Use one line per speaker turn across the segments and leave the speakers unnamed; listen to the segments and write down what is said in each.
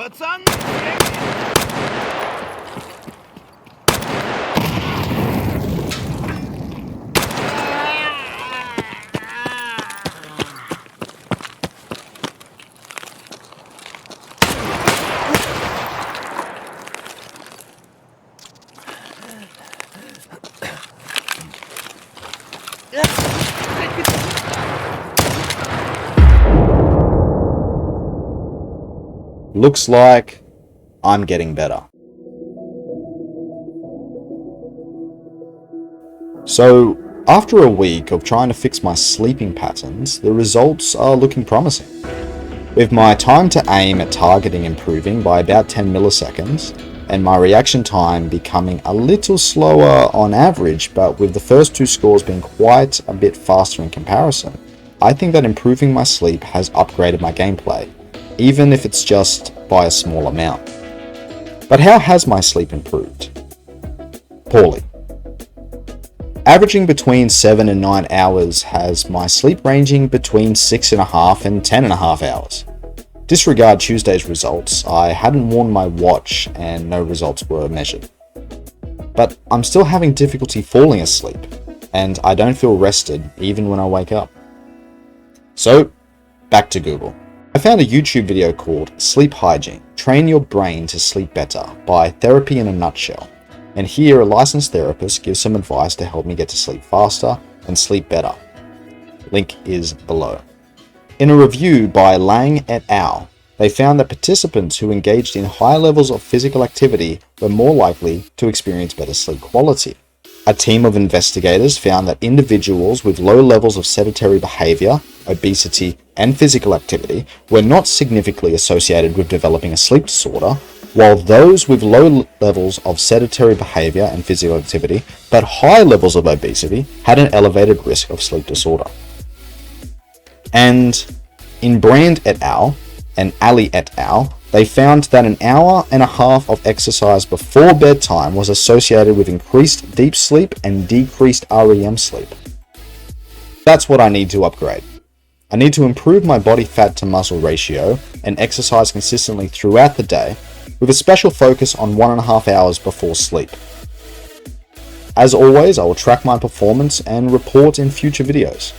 Пацан!
Looks like I'm getting better. So, after a week of trying to fix my sleeping patterns, the results are looking promising. With my time to aim at targeting improving by about 10 milliseconds, and my reaction time becoming a little slower on average, but with the first two scores being quite a bit faster in comparison, I think that improving my sleep has upgraded my gameplay, even if it's just by a small amount. But how has my sleep improved? Poorly. Averaging between 7 and 9 hours has my sleep ranging between 6.5 and 10.5 hours. Disregard Tuesday's results, I hadn't worn my watch and no results were measured. But I'm still having difficulty falling asleep, and I don't feel rested even when I wake up. So, back to Google. I found a YouTube video called Sleep Hygiene, Train Your Brain to Sleep Better by Therapy in a Nutshell. And here a licensed therapist gives some advice to help me get to sleep faster and sleep better. Link is below. In a review by Lang et al., they found that participants who engaged in high levels of physical activity were more likely to experience better sleep quality. A team of investigators found that individuals with low levels of sedentary behavior, obesity, and physical activity were not significantly associated with developing a sleep disorder, while those with low levels of sedentary behavior and physical activity, but high levels of obesity, had an elevated risk of sleep disorder. And in Brand et al. And Ali et al., they found that an hour and a half of exercise before bedtime was associated with increased deep sleep and decreased REM sleep. That's what I need to upgrade. I need to improve my body fat to muscle ratio and exercise consistently throughout the day, with a special focus on 1.5 hours before sleep. As always, I will track my performance and report in future videos.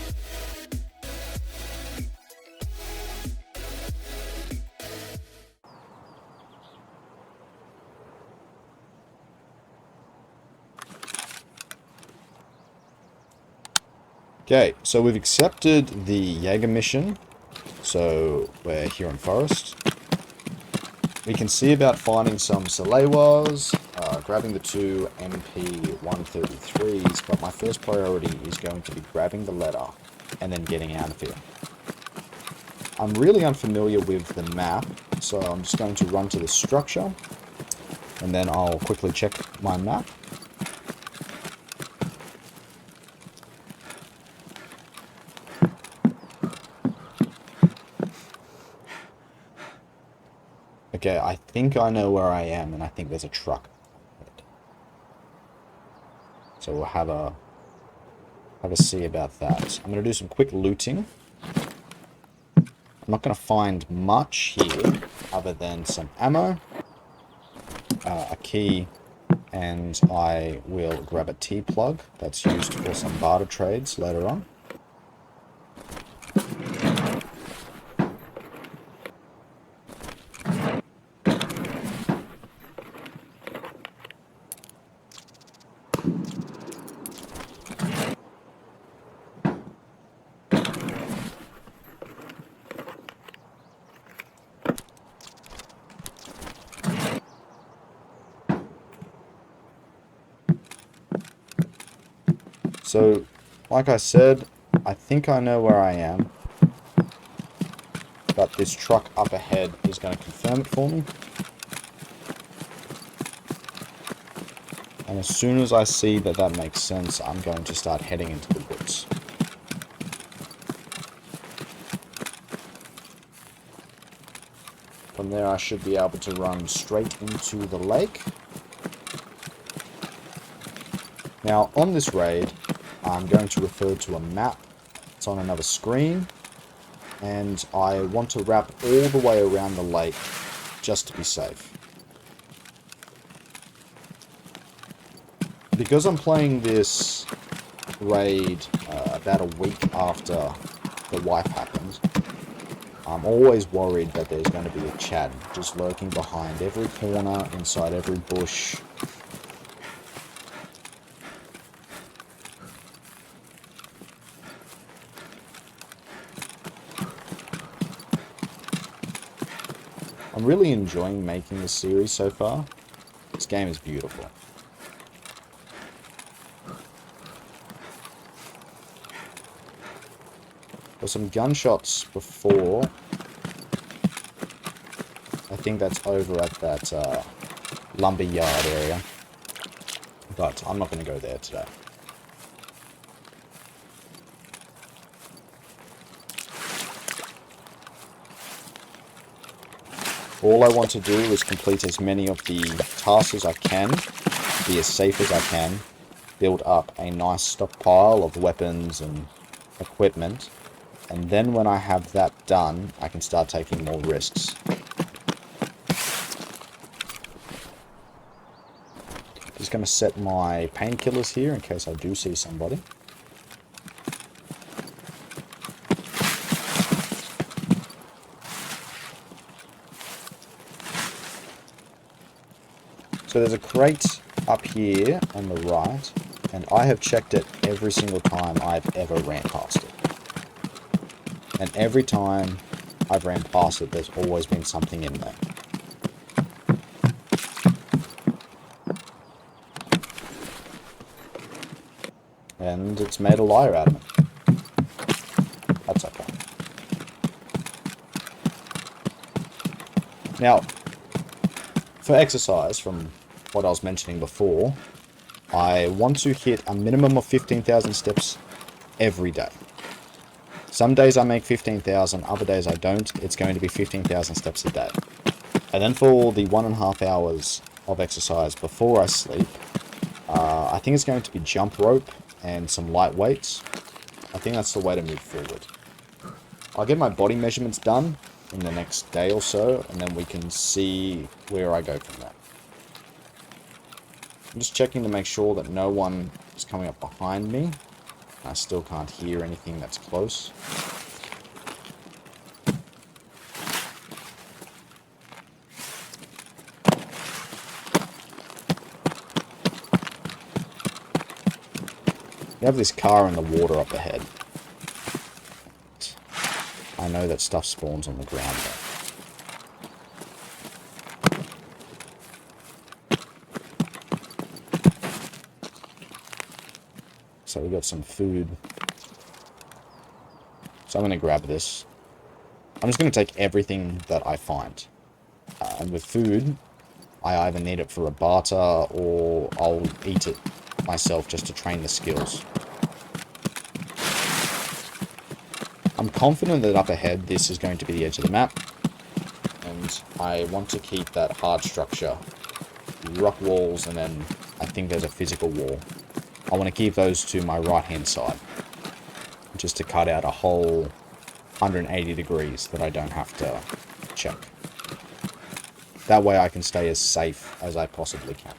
Okay, so we've accepted the Jaeger mission, so we're here in Forest. We can see about finding some Salewas, grabbing the two MP133s, but my first priority is going to be grabbing the letter and then getting out of here. I'm really unfamiliar with the map, so I'm just going to run to the structure, and then I'll quickly check my map. Okay, I think I know where I am, and I think there's a truck. So we'll have a see about that. I'm going to do some quick looting. I'm not going to find much here, other than some ammo, a key, and I will grab a T-plug that's used for some barter trades later on. So, like I said, I think I know where I am, but this truck up ahead is going to confirm it for me. And as soon as I see that that makes sense, I'm going to start heading into the woods. From there, I should be able to run straight into the lake. Now, on this raid, I'm going to refer to a map. It's on another screen, and I want to wrap all the way around the lake just to be safe. Because I'm playing this raid about a week after the wipe happened, I'm always worried that there's going to be a Chad just lurking behind every corner, inside every bush. I'm really enjoying making this series so far. This game is beautiful. There's some gunshots before. I think that's over at that lumber yard area. But I'm not going to go there today. All I want to do is complete as many of the tasks as I can, be as safe as I can, build up a nice stockpile of weapons and equipment, and then when I have that done, I can start taking more risks. Just going to set my painkillers here in case I do see somebody. So there's a crate up here on the right, and I have checked it every single time I've ever ran past it. And every time I've ran past it, there's always been something in there. And it's made a liar out of me. That's okay. Now, for exercise, from what I was mentioning before, I want to hit a minimum of 15,000 steps every day. Some days I make 15,000, other days I don't. It's going to be 15,000 steps a day. And then for the 1.5 hours of exercise before I sleep, I think it's going to be jump rope and some light weights. I think that's the way to move forward. I'll get my body measurements done in the next day or so, and then we can see where I go from there. I'm just checking to make sure that no one is coming up behind me. I still can't hear anything that's close. We have this car in the water up ahead. I know that stuff spawns on the ground there. So we got some food. So I'm going to grab this. I'm just going to take everything that I find. And with food, I either need it for a barter or I'll eat it myself just to train the skills. I'm confident that up ahead this is going to be the edge of the map. And I want to keep that hard structure. Rock walls, and then I think there's a physical wall. I want to keep those to my right hand side, just to cut out a whole 180 degrees that I don't have to check. That way I can stay as safe as I possibly can.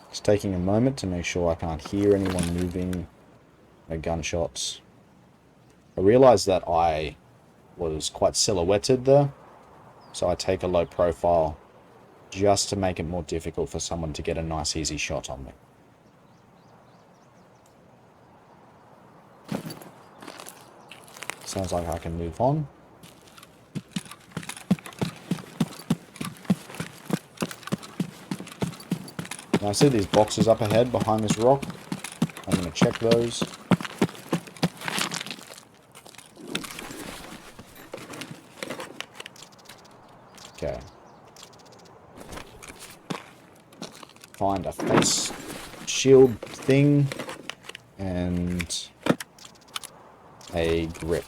Just taking a moment to make sure I can't hear anyone moving, no gunshots. I realized that I was quite silhouetted there, so I take a low profile just to make it more difficult for someone to get a nice easy shot on me. Sounds like I can move on. Now I see these boxes up ahead behind this rock. I'm going to check those. Okay. Find a face shield thing and a grip.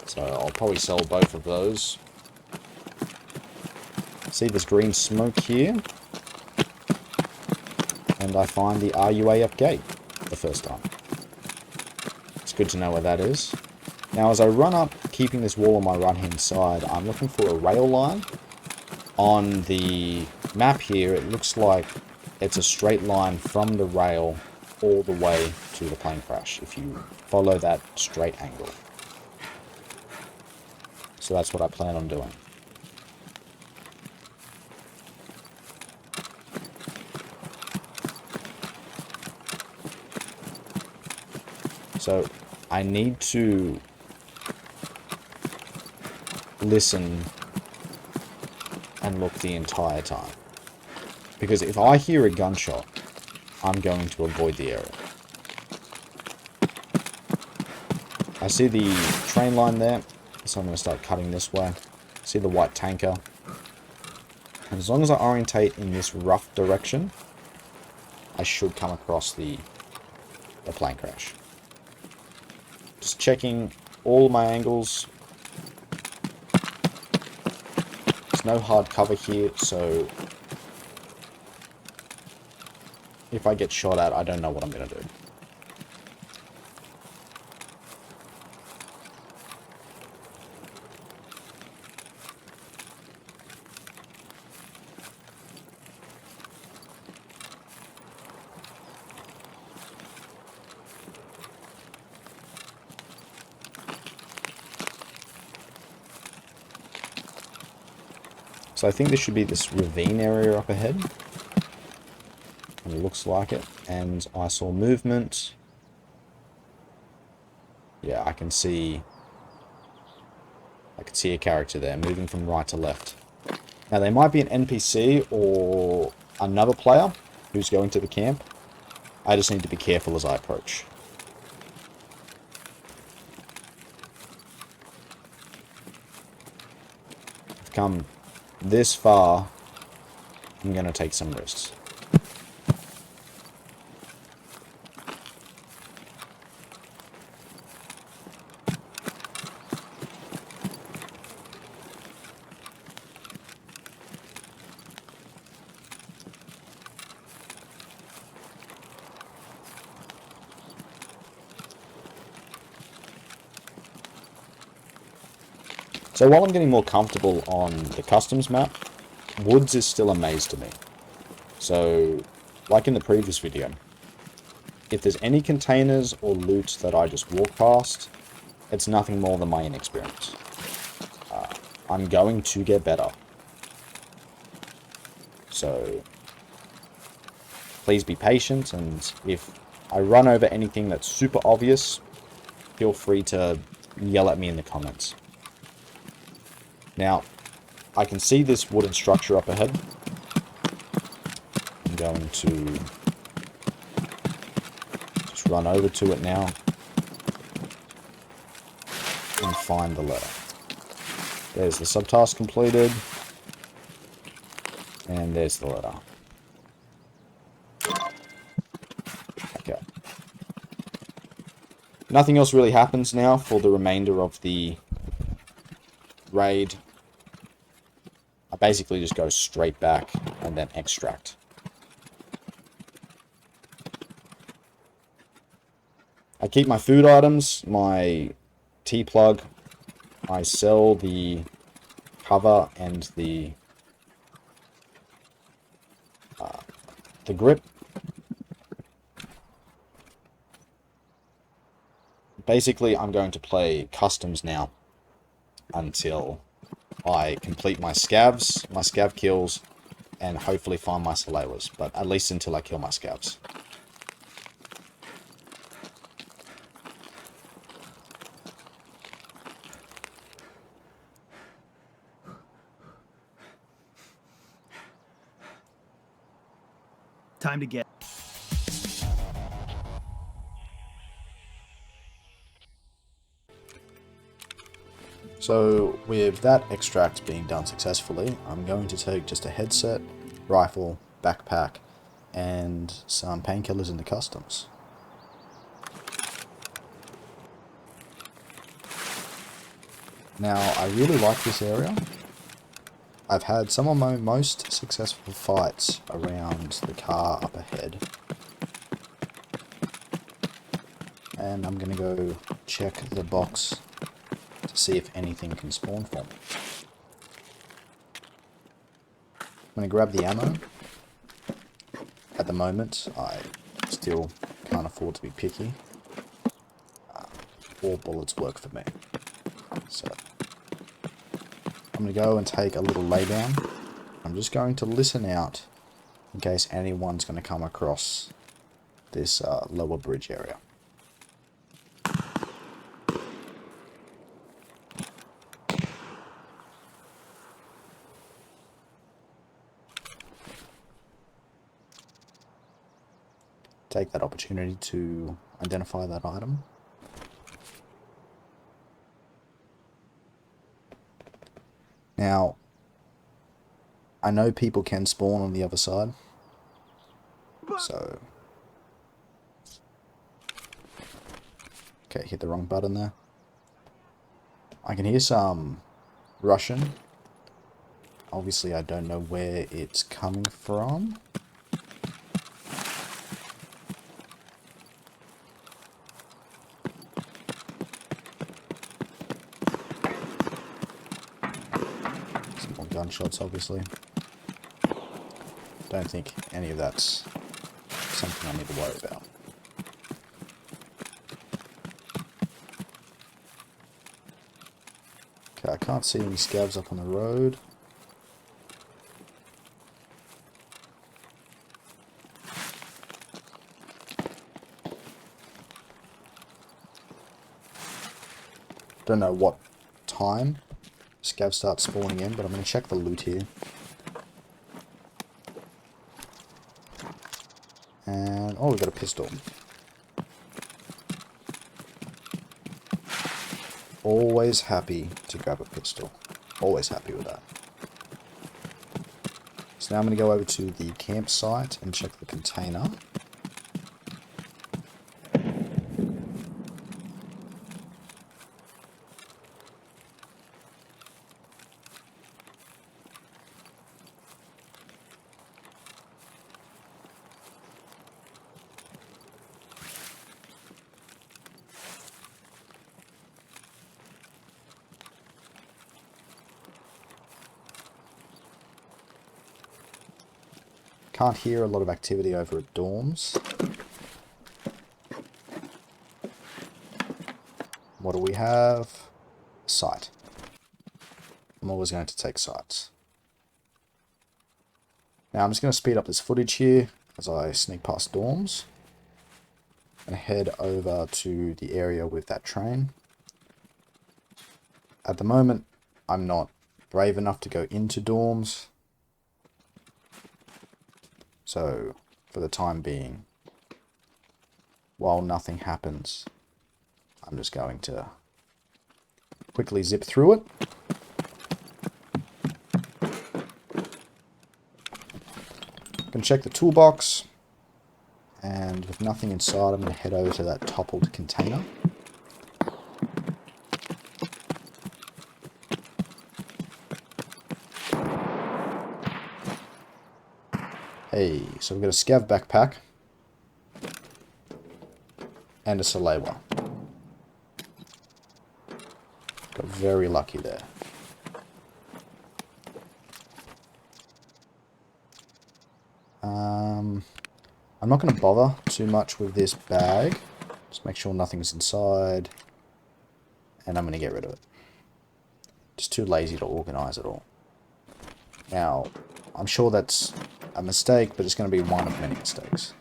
So I'll probably sell both of those. See this green smoke here? and I find the RUAF gate the first time. It's good to know where that is. Now as I run up, keeping this wall on my right hand side, I'm looking for a rail line. On the map here, it looks like it's a straight line from the rail all the way to the plane crash, if you follow that straight angle. So that's what I plan on doing. So I need to listen and look the entire time. Because if I hear a gunshot, I'm going to avoid the area. I see the train line there, so I'm going to start cutting this way. See the white tanker. And as long as I orientate in this rough direction, I should come across the plane crash. Just checking all my angles. There's no hard cover here, so if I get shot at, I don't know what I'm going to do. So I think this should be this ravine area up ahead. And it looks like it. And I saw movement. Yeah, I can see a character there moving from right to left. Now they might be an NPC or another player who's going to the camp. I just need to be careful as I approach. I've come this far, I'm going to take some risks. So while I'm getting more comfortable on the customs map, woods is still a maze to me. So, like in the previous video, if there's any containers or loot that I just walk past, it's nothing more than my inexperience. I'm going to get better. So, please be patient, and if I run over anything that's super obvious, feel free to yell at me in the comments. Now, I can see this wooden structure up ahead. I'm going to just run over to it now and find the letter. There's the subtask completed, and there's the letter. Okay. Nothing else really happens now for the remainder of the raid. I basically just go straight back and then extract. I keep my food items, my T-plug. I sell the cover and the grip. Basically, I'm going to play customs now until I complete my scavs, my scav kills, and hopefully find my Salewas, but at least until I kill my scavs.
Time to get.
So with that extract being done successfully, I'm going to take just a headset, rifle, backpack, and some painkillers into customs. Now, I really like this area. I've had some of my most successful fights around the car up ahead. And I'm going to go check the box to see if anything can spawn for me. I'm going to grab the ammo. At the moment, I still can't afford to be picky. 4 bullets work for me. So, I'm going to go and take a little laydown. I'm just going to listen out in case anyone's going to come across this lower bridge area. Take that opportunity to identify that item. Now, I know people can spawn on the other side, so... Okay, hit the wrong button there. I can hear some Russian. Obviously, I don't know where it's coming from. Some more gunshots, obviously. Don't think any of that's something I need to worry about. Okay, I can't see any scavs up on the road. Don't know what time scavs start spawning in, but I'm going to check the loot here. And, oh, we've got a pistol. Always happy to grab a pistol. Always happy with that. So now I'm going to go over to the campsite and check the container. Can't hear a lot of activity over at dorms. What do we have? Sight. I'm always going to take sights. Now I'm just going to speed up this footage here as I sneak past dorms and head over to the area with that train. At the moment, I'm not brave enough to go into dorms. So, for the time being, while nothing happens, I'm just going to quickly zip through it. I can check the toolbox, and with nothing inside, I'm going to head over to that toppled container. Hey, so we've got a scav backpack and a Salewa. Got very lucky there. I'm not going to bother too much with this bag. Just make sure nothing's inside. And I'm going to get rid of it. Just too lazy to organize it all. Now, I'm sure that's a mistake, but it's going to be one of many mistakes.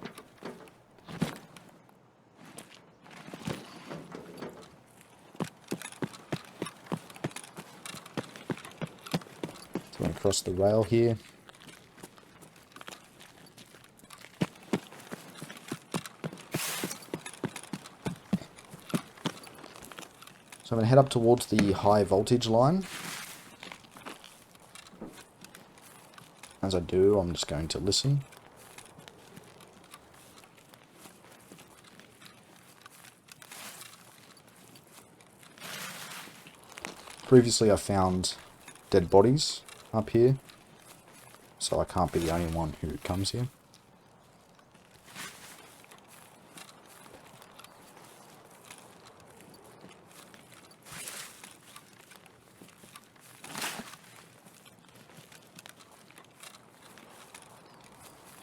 So I'm going to cross the rail here. So I'm going to head up towards the high voltage line. As I do, I'm just going to listen. Previously I found dead bodies up here, so I can't be the only one who comes here.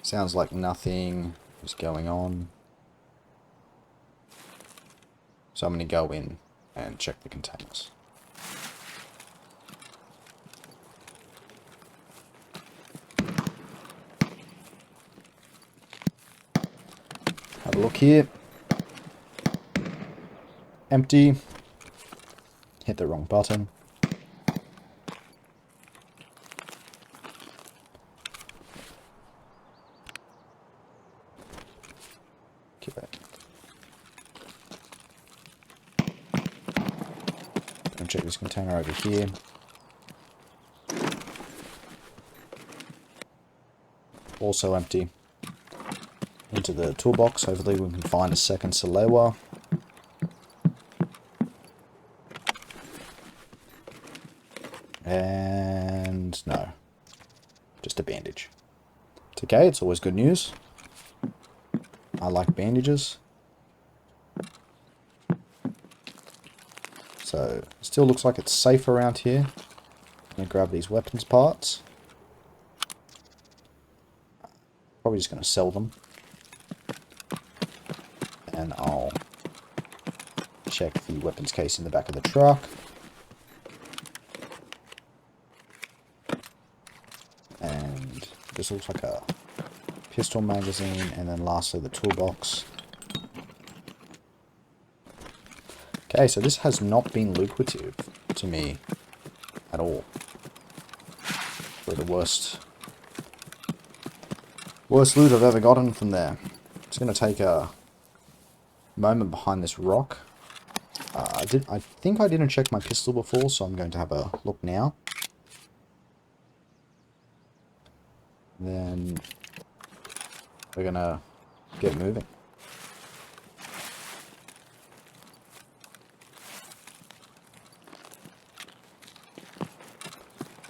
Sounds like nothing is going on. So I'm going to go in and check the containers. Have a look here. Empty. Hit the wrong button. Okay. Check this container over here. Also empty. Into the toolbox. Hopefully we can find a second Salewa. And no. Just a bandage. It's okay, it's always good news. I like bandages. So, still looks like it's safe around here. I'm going to grab these weapons parts. Probably just going to sell them. And I'll check the weapons case in the back of the truck. And this looks like a pistol magazine. And then lastly the toolbox. Okay, so this has not been lucrative to me at all. For the worst loot I've ever gotten from there. Just going to take a moment behind this rock. I think I didn't check my pistol before, so I'm going to have a look now. Then we're going to get moving.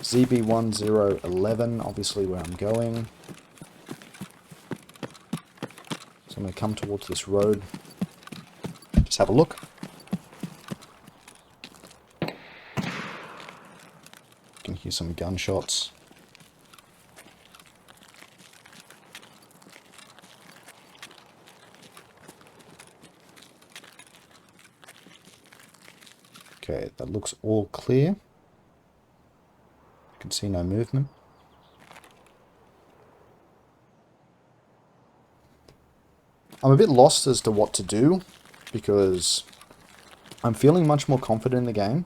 ZB1011, obviously where I'm going. So I'm going to come towards this road. Just have a look. You can hear some gunshots. Okay, that looks all clear. You can see no movement. I'm a bit lost as to what to do, because I'm feeling much more confident in the game,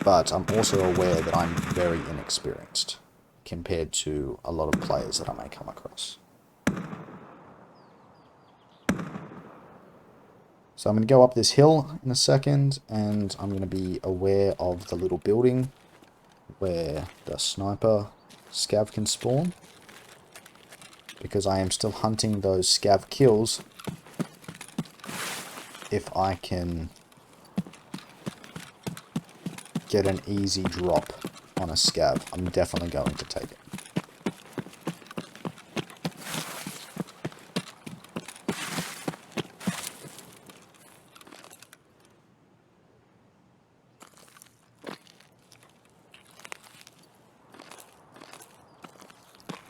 but I'm also aware that I'm very inexperienced compared to a lot of players that I may come across. So I'm going to go up this hill in a second, and I'm going to be aware of the little building where the sniper scav can spawn, because I am still hunting those scav kills. If I can get an easy drop on a scav, I'm definitely going to take it.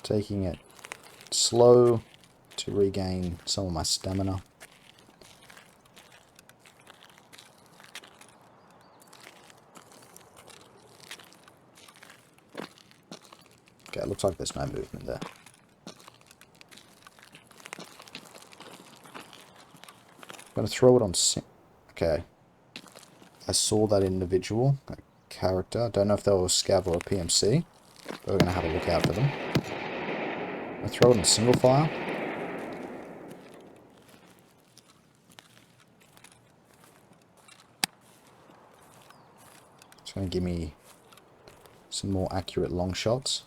Taking it slow to regain some of my stamina. Okay, it looks like there's no movement there. I'm going to throw it on... Okay. I saw that individual, that character. I don't know if they were a scav or a PMC, but we're going to have a look out for them. I throw it in single file. It's going to give me some more accurate long shots.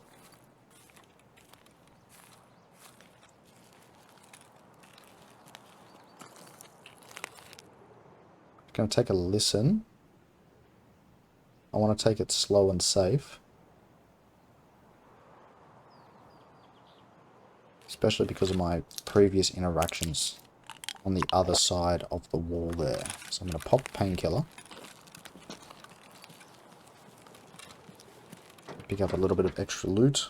I'm going to take a listen. I want to take it slow and safe. especially because of my previous interactions on the other side of the wall there. So I'm going to pop painkiller. Pick up a little bit of extra loot.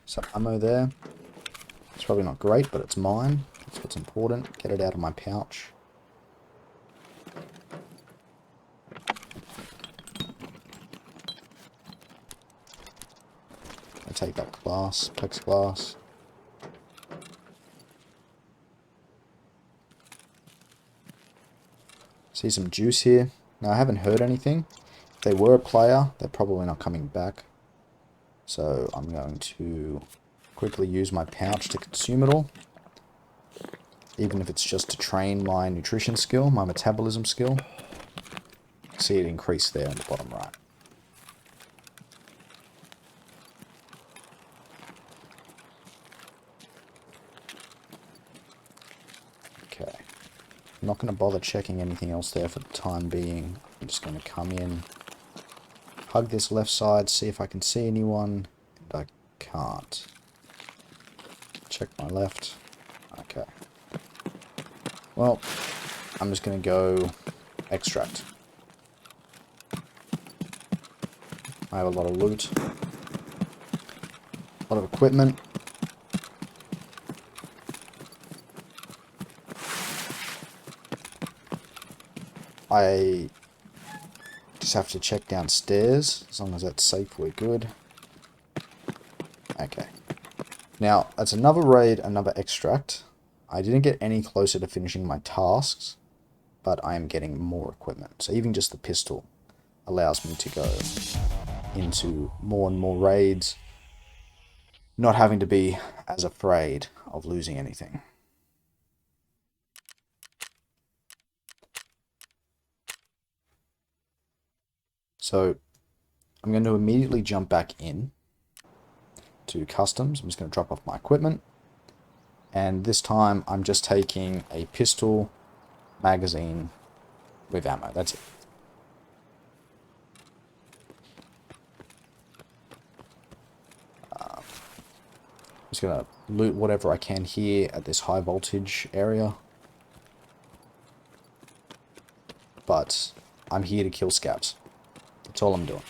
Some ammo there. It's probably not great, but it's mine. That's what's important. Get it out of my pouch. I take that glass, plexiglass. See some juice here. Now, I haven't heard anything. If they were a player, they're probably not coming back. So I'm going to quickly use my pouch to consume it all. Even if it's just to train my nutrition skill, my metabolism skill. See it increase there in the bottom right. Okay. I'm not going to bother checking anything else there for the time being. I'm just going to come in, hug this left side, see if I can see anyone. And I can't. Check my left. Okay. Well, I'm just going to go extract. I have a lot of loot. A lot of equipment. I just have to check downstairs. As long as that's safe, we're good. Okay. Now, that's another raid, another extract. I didn't get any closer to finishing my tasks, but I am getting more equipment. So even just the pistol allows me to go into more and more raids, not having to be as afraid of losing anything. So I'm going to immediately jump back in to customs. I'm just going to drop off my equipment. And this time I'm just taking a pistol, magazine with ammo. That's it. I'm just going to loot whatever I can here at this high voltage area. But I'm here to kill scabs. That's all I'm doing.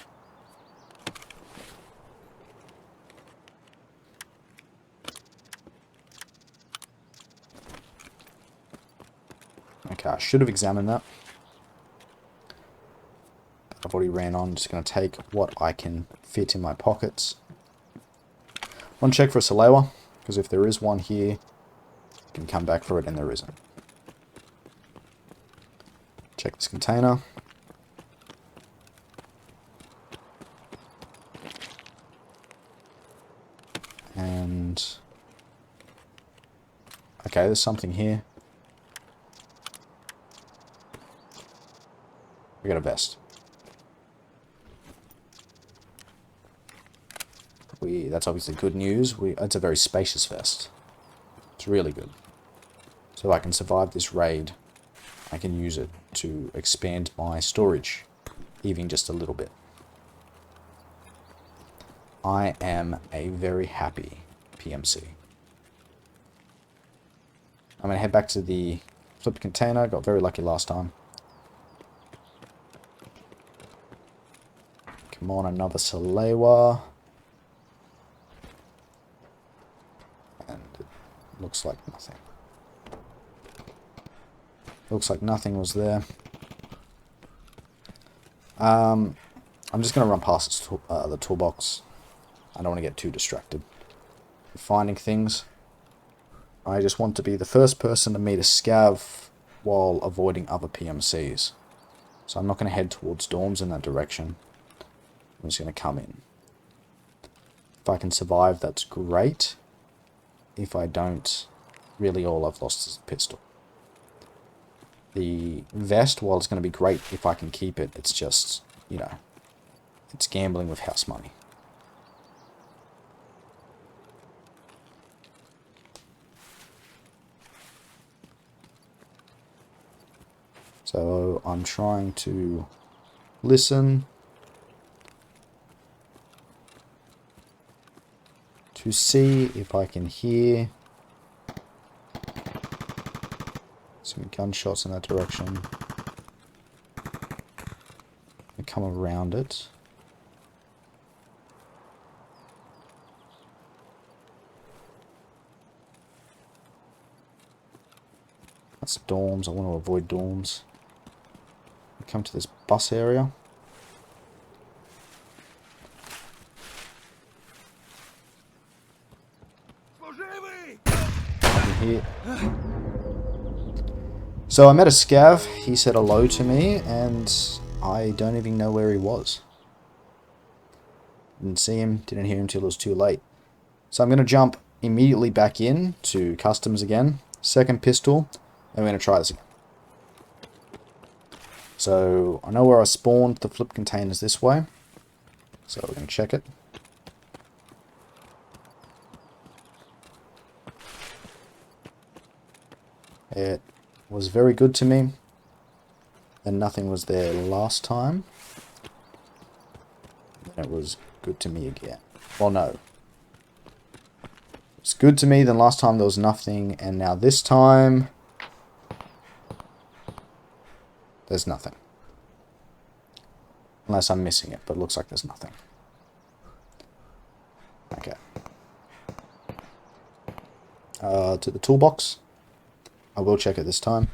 Okay, I should have examined that. I've already ran on. I'm just going to take what I can fit in my pockets. Want to check for a Salewa, because if there is one here, I can come back for it, and there isn't. Check this container. And okay, there's something here. We got a vest. That's obviously good news. It's a very spacious vest. It's really good. So if I can survive this raid, I can use it to expand my storage, even just a little bit. I am a very happy PMC. I'm going to head back to the flipped container. Got very lucky last time. Come on, another Salewa. And it looks like nothing. Looks like nothing was there. I'm just going to run past the toolbox. I don't want to get too distracted with finding things. I just want to be the first person to meet a scav while avoiding other PMCs. So I'm not going to head towards dorms in that direction. I'm just going to come in. If I can survive, that's great. If I don't, really all I've lost is a pistol. The vest, while it's going to be great if I can keep it, it's just, you know, it's gambling with house money. So I'm trying to listen to see if I can hear some gunshots in that direction. I come around it. That's dorms. I want to avoid dorms. Come to this bus area. Here. So I met a scav. He said hello to me, and I don't even know where he was. Didn't see him. Didn't hear him till it was too late. So I'm going to jump immediately back in to customs again. Second pistol. And we're going to try this again. So I know where I spawned the flip containers this way. So we're going to check it. It was very good to me. And nothing was there last time. And it was good to me again. Well, no. It's good to me, then last time there was nothing, and now this time there's nothing. Unless I'm missing it, but it looks like there's nothing. Okay. To the toolbox. I will check it this time.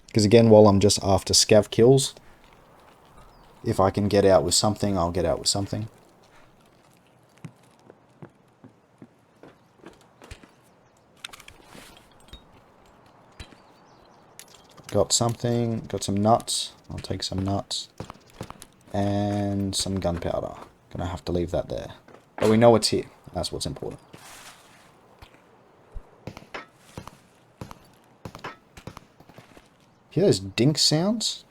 Because again, while I'm just after scav kills, if I can get out with something, I'll get out with something. Got something, got some nuts. I'll take some nuts. And some gunpowder. Gonna have to leave that there. But we know it's here. That's what's important. Hear those dink sounds?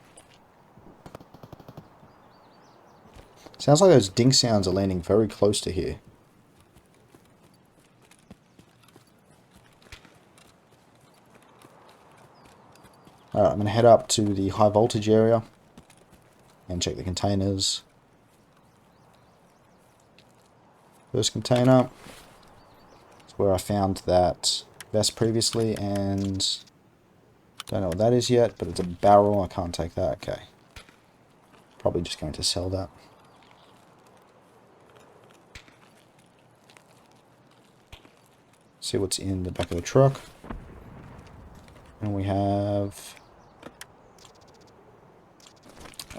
Sounds like those dink sounds are landing very close to here. Alright, I'm going to head up to the high voltage area and check the containers. First container is where I found that vest previously, and don't know what that is yet, but it's a barrel. I can't take that. Okay. Probably just going to sell that. See what's in the back of the truck. And we have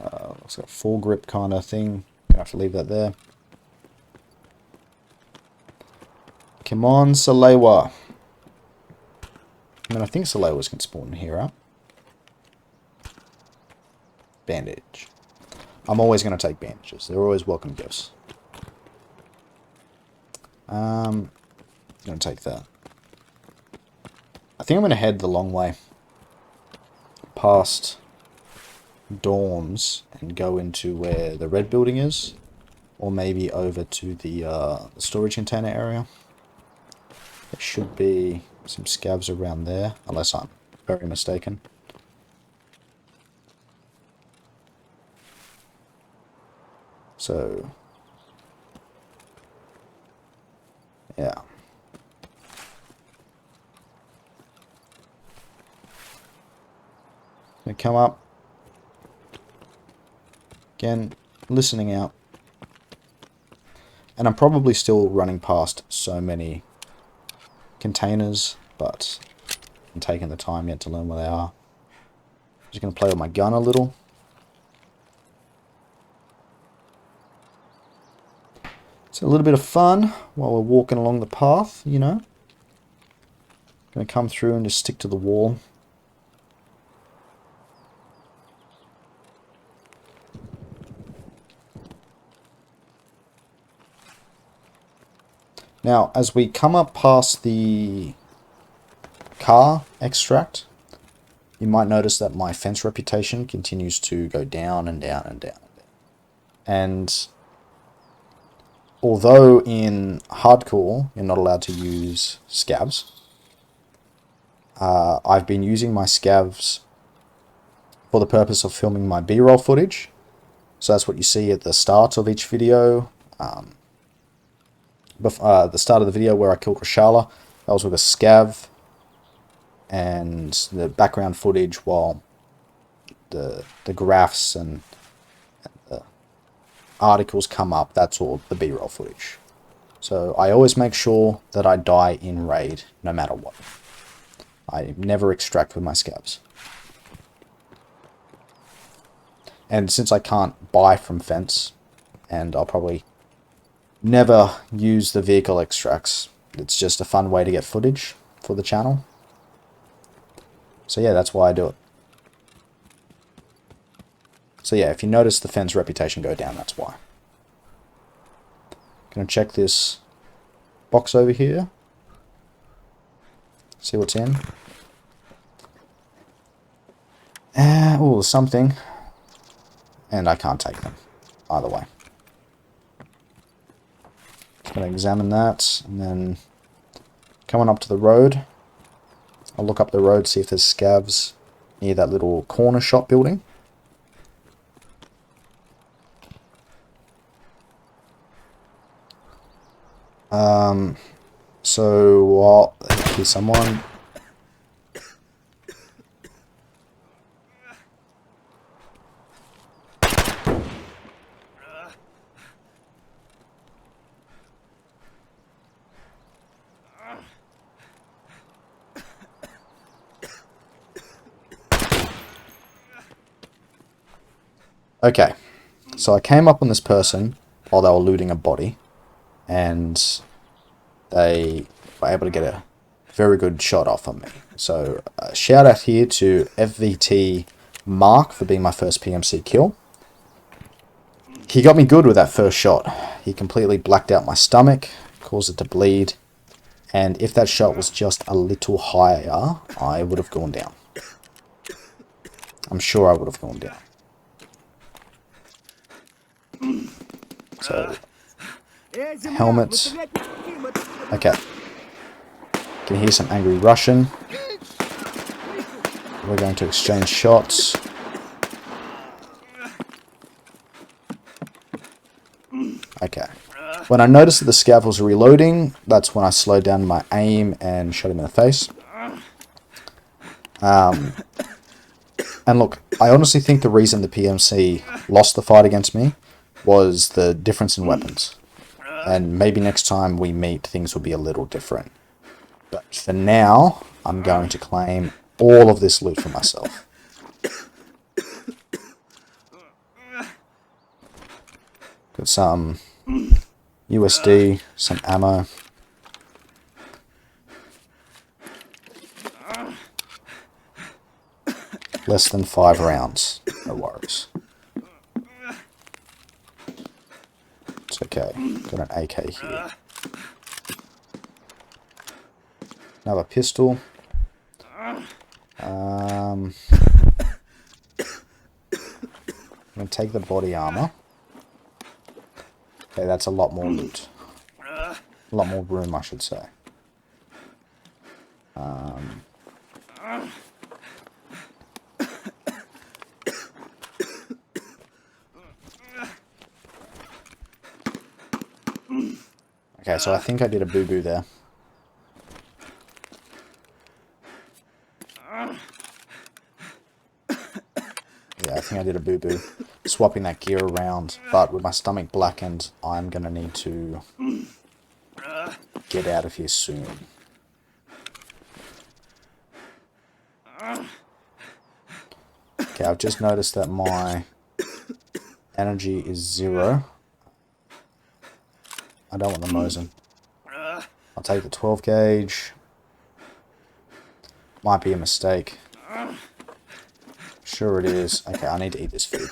looks like a foregrip kind of thing. Gonna have to leave that there. Come on, Salewa. I mean, I think Salewas can spawn here up. Bandage. I'm always going to take bandages. They're always welcome gifts. I'm going to take that. I think I'm going to head the long way. Past dorms and go into where the red building is. Or maybe over to the storage container area. There should be some scavs around there, unless I'm very mistaken. So, yeah. Gonna come up. Again, listening out. And I'm probably still running past so many containers, but I'm taking the time yet to learn where they are. Just going to play with my gun a little. It's a little bit of fun while we're walking along the path, you know. Going to come through and just stick to the wall. Now, as we come up past the car extract, you might notice that my fence reputation continues to go down and down and down. And although in hardcore you're not allowed to use scavs, I've been using my scavs for the purpose of filming my B-roll footage. So that's what you see at the start of each video. at the start of the video where I killed Rashala. That was with a scav, and the background footage while the graphs and the articles come up, that's all the B-roll footage. So I always make sure that I die in raid no matter what. I never extract with my scavs. And since I can't buy from Fence, and I'll probably never use the vehicle extracts, it's just a fun way to get footage for the channel. So yeah, that's why I do it. So yeah, if you notice the Fence reputation go down, that's why. Gonna check this box over here. See what's in. Oh, something. And I can't take them either way. Just gonna examine that, and then coming up to the road, I'll look up the road, see if there's scavs near that little corner shop building. So here's someone. Okay, so I came up on this person while they were looting a body, and they were able to get a very good shot off on me. So shout out here to FVT Mark for being my first PMC kill. He got me good with that first shot. He completely blacked out my stomach, caused it to bleed, and if that shot was just a little higher, I would have gone down. I'm sure I would have gone down. So, helmet. Okay. Can hear some angry Russian. We're going to exchange shots. Okay. When I noticed that the scav was reloading, that's when I slowed down my aim and shot him in the face. And look, I honestly think the reason the PMC lost the fight against me was the difference in weapons. And maybe next time we meet, things will be a little different. But for now, I'm going to claim all of this loot for myself. Got some USD, some ammo. Less than 5 rounds. No worries. It's okay. Got an AK here. Another pistol. I'm going to take the body armor. Okay, that's a lot more loot. A lot more room, I should say. Okay, so I think I did a boo-boo there. Yeah, I think I did a boo-boo. Swapping that gear around, but with my stomach blackened, I'm gonna need to get out of here soon. Okay, I've just noticed that my energy is 0. I don't want the Mosin. I'll take the 12 gauge. Might be a mistake. Sure it is. Okay, I need to eat this food.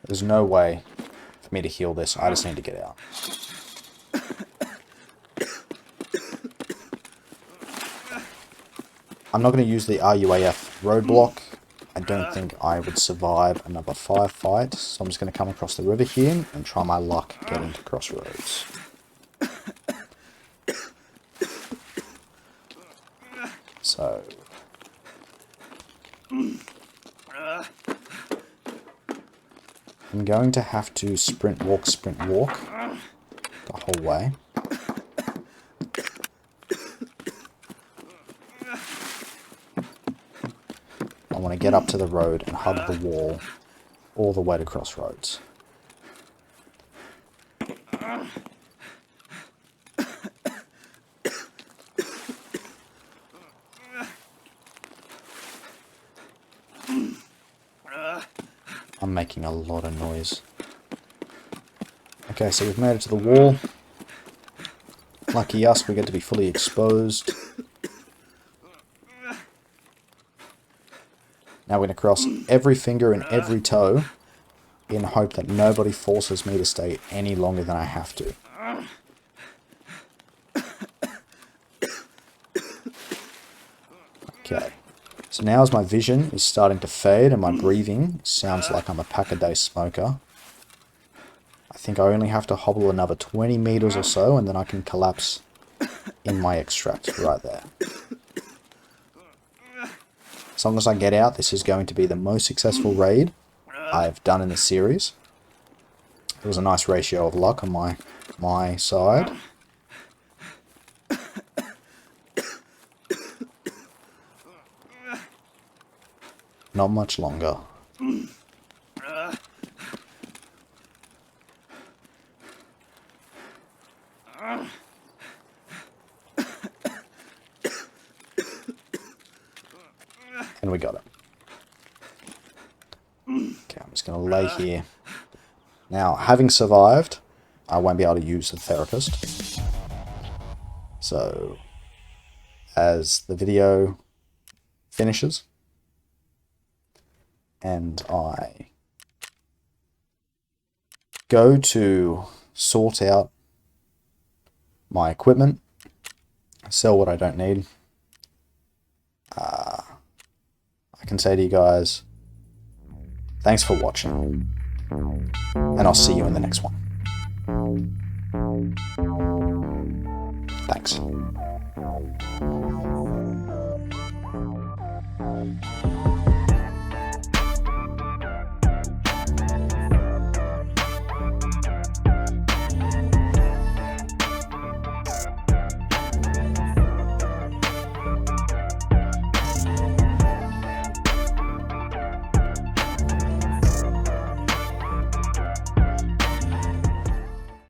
There's no way for me to heal this. I just need to get out. I'm not going to use the RUAF roadblock. I don't think I would survive another firefight, so I'm just going to come across the river here and try my luck getting to Crossroads. So, I'm going to have to sprint, walk the whole way. I want to get up to the road and hug the wall all the way to Crossroads. I'm making a lot of noise. Okay, so we've made it to the wall. Lucky us, we get to be fully exposed. Now we're going to cross every finger and every toe in hope that nobody forces me to stay any longer than I have to. Okay, so now as my vision is starting to fade and my breathing sounds like I'm a pack-a-day smoker, I think I only have to hobble another 20 meters or so and then I can collapse in my extract right there. As long as I get out, this is going to be the most successful raid I've done in the series. It was a nice ratio of luck on my side. Not much longer. And we got it. Okay, I'm just going to lay here. Now, having survived, I won't be able to use the therapist. So, as the video finishes, and I go to sort out my equipment, sell what I don't need, I can say to you guys, thanks for watching, and I'll see you in the next one. Thanks.